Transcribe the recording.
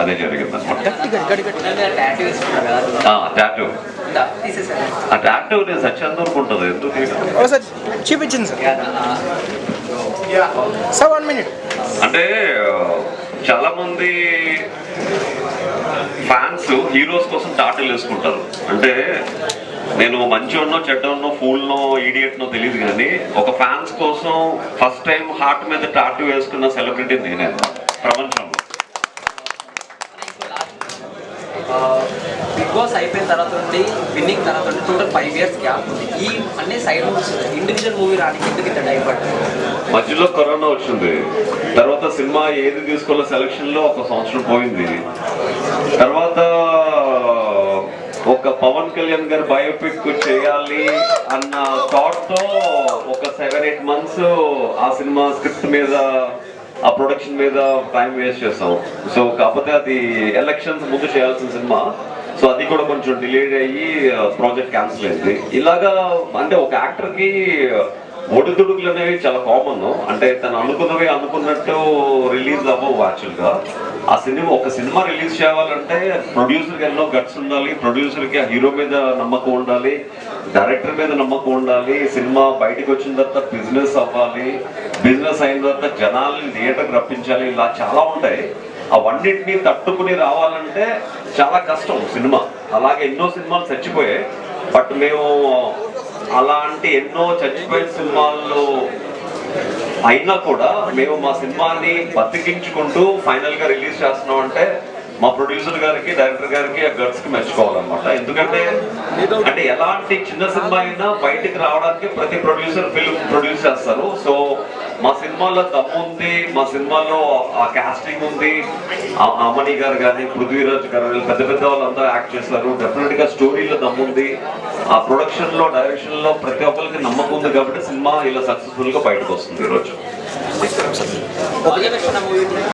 అదే జరిగింది అనమాట. టాటూ నేను సత్యాంత వరకు ఉంటుంది. ఎందుకు చూపించింది సార్ 1 minute. అంటే చాలా మంది ఫ్యాన్స్ హీరోస్ కోసం టాటూలు వేసుకుంటారు. అంటే నేను మంచి ఉన్నో చెడ్డ ఉన్నో ఫూల్నో ఈడియట్నో తెలియదు, కానీ ఒక ఫ్యాన్స్ కోసం ఫస్ట్ టైం హార్ట్ మీద టాటూ వేసుకున్న సెలబ్రిటీ నేనే ప్రపంచంలో. బిగ్ బాస్ అయిపోయిన తర్వాత నుండి విన్నింగ్ తర్వాత నుండి టోటల్ 5 years గ్యాప్ ఉంది. ఈ అన్ని సైడ్ ఇండివిజువల్ మూవీ రానికి ఎందుకు ఇంత టైం పడుతుంది? మధ్యలో కరోనా వచ్చింది, తర్వాత సినిమా ఏది తీసుకోవాలో సెలక్షన్లో 1 సంవత్సరం పోయింది. తర్వాత ఒక పవన్ కళ్యాణ్ గారు బయోపిక్ చేయాలి అన్న థాట్తో ఒక 7-8 months ఆ సినిమా స్క్రిప్ట్ మీద ఆ ప్రొడక్షన్ మీద టైం వేస్ట్ చేస్తాం. సో కాకపోతే అది ఎలక్షన్స్ ముందు చేయాల్సిన సినిమా, సో అది కూడా కొంచెం డిలేడ్ అయ్యి ప్రాజెక్ట్ క్యాన్సిల్ అయింది. ఇలాగా అంటే ఒక యాక్టర్కి ఒడిదుడుకులు అనేవి చాలా కామన్. అంటే తను అనుకున్నవి అనుకున్నట్టు రిలీజ్ అవ్వవు. యాక్చువల్గా ఒక సినిమా రిలీజ్ చేయాలంటే ప్రొడ్యూసర్కి ఎన్నో గట్స్ ఉండాలి, ప్రొడ్యూసర్కి ఆ హీరో మీద నమ్మకం ఉండాలి, డైరెక్టర్ మీద నమ్మకం ఉండాలి. సినిమా బయటకు వచ్చిన తర్వాత బిజినెస్ అవ్వాలి, బిజినెస్ అయిన తర్వాత జనాల్ని థియేటర్కి రప్పించాలి, ఇలా చాలా ఉంటాయి. అవన్నిటిని తట్టుకుని రావాలంటే చాలా కష్టం సినిమా. అలాగే ఎన్నో సినిమాలు చచ్చిపోయాయి. బట్ మేము అలాంటి ఎన్నో చచ్చిపోయిన సినిమాల్లో అయినా కూడా మేము మా సినిమాని బతికించుకుంటూ ఫైనల్ గా రిలీజ్ చేస్తున్నాం అంటే మా ప్రొడ్యూసర్ గారికి, డైరెక్టర్ గారికి, ఆ గర్ల్స్ కి మెచ్చుకోవాలన్నమాట. ఎందుకంటే అంటే ఎలాంటి చిన్న సినిమా అయినా బయటికి రావడానికి ప్రతి ప్రొడ్యూసర్ ఫిల్మ్ ప్రొడ్యూస్ చేస్తారు. సో మా సినిమాలో దమ్ము ఉంది, మా సినిమాలో ఆ కాస్టింగ్ ఉంది. అమణి గారు కానీ, పృథ్వీరాజ్ గారు, పెద్ద పెద్ద వాళ్ళంతా యాక్ట్ చేస్తారు. డెఫినెట్ గా స్టోరీలో దమ్ము ఉంది, ఆ ప్రొడక్షన్ లో, డైరెక్షన్ లో ప్రతి ఒక్కరికి నమ్మకం ఉంది. కాబట్టి సినిమా ఇలా సక్సెస్ఫుల్ గా బయటకు వస్తుంది ఈరోజు.